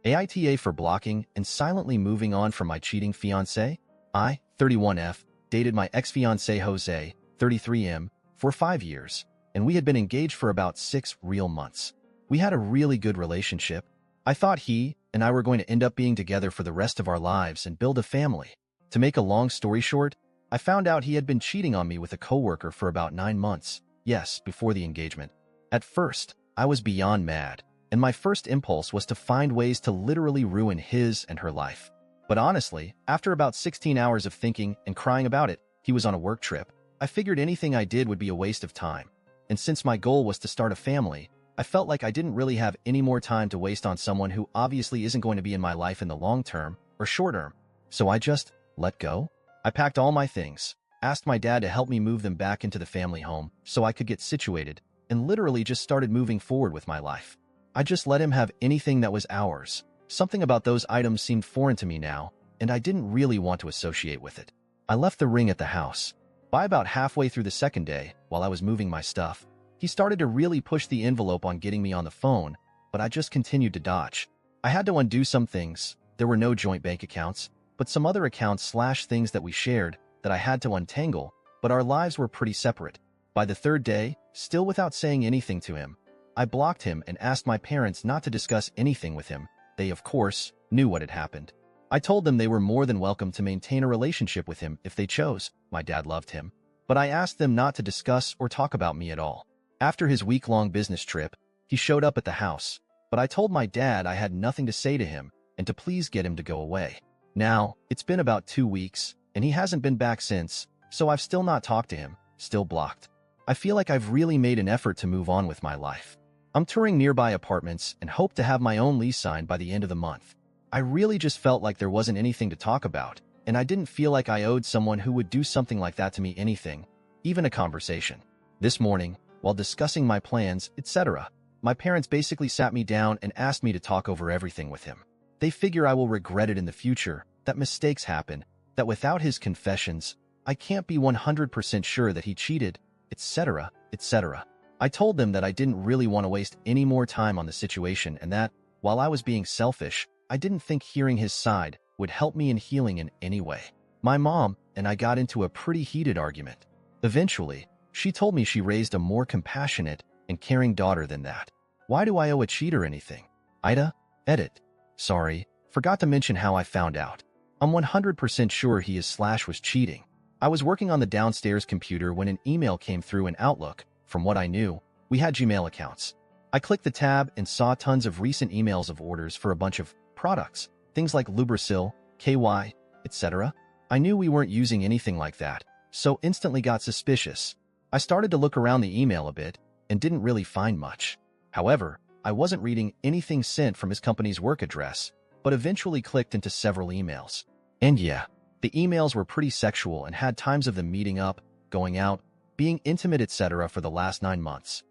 AITA for blocking and silently moving on from my cheating fiancé. I, 31F, dated my ex-fiancé Jose, 33M, for 5 years, and we had been engaged for about 6 real months. We had a really good relationship. I thought he and I were going to end up being together for the rest of our lives and build a family. To make a long story short, I found out he had been cheating on me with a coworker for about 9 months. Yes, before the engagement. At first, I was beyond mad, and my first impulse was to find ways to literally ruin his and her life. But honestly, after about 16 hours of thinking and crying about it, he was on a work trip, I figured anything I did would be a waste of time. And since my goal was to start a family, I felt like I didn't really have any more time to waste on someone who obviously isn't going to be in my life in the long term or short term. So I just let go. I packed all my things, asked my dad to help me move them back into the family home so I could get situated, and literally just started moving forward with my life. I just let him have anything that was ours. Something about those items seemed foreign to me now, and I didn't really want to associate with it. I left the ring at the house. By about halfway through the second day, while I was moving my stuff, he started to really push the envelope on getting me on the phone, but I just continued to dodge. I had to undo some things. There were no joint bank accounts, but some other accounts / things that we shared that I had to untangle, but our lives were pretty separate. By the third day, still without saying anything to him, I blocked him and asked my parents not to discuss anything with him. They, of course, knew what had happened. I told them they were more than welcome to maintain a relationship with him if they chose. My dad loved him. But I asked them not to discuss or talk about me at all. After his week-long business trip, he showed up at the house, but I told my dad I had nothing to say to him and to please get him to go away. Now, it's been about 2 weeks, and he hasn't been back since, so I've still not talked to him, still blocked. I feel like I've really made an effort to move on with my life. I'm touring nearby apartments and hope to have my own lease signed by the end of the month. I really just felt like there wasn't anything to talk about, and I didn't feel like I owed someone who would do something like that to me anything, even a conversation. This morning, while discussing my plans, etc., my parents basically sat me down and asked me to talk over everything with him. They figure I will regret it in the future, that mistakes happen, that without his confessions, I can't be 100% sure that he cheated, etc., etc. I told them that I didn't really want to waste any more time on the situation and that, while I was being selfish, I didn't think hearing his side would help me in healing in any way. My mom and I got into a pretty heated argument. Eventually, she told me she raised a more compassionate and caring daughter than that. Why do I owe a cheater anything? AITA, edit. Sorry, forgot to mention how I found out. I'm 100% sure he is / was cheating. I was working on the downstairs computer when an email came through in Outlook. From what I knew, we had Gmail accounts. I clicked the tab and saw tons of recent emails of orders for a bunch of products, things like Lubrisil, KY, etc. I knew we weren't using anything like that, so instantly got suspicious. I started to look around the email a bit and didn't really find much. However, I wasn't reading anything sent from his company's work address, but eventually clicked into several emails. And yeah, the emails were pretty sexual and had times of them meeting up, going out, being intimate, etc. for the last 9 months.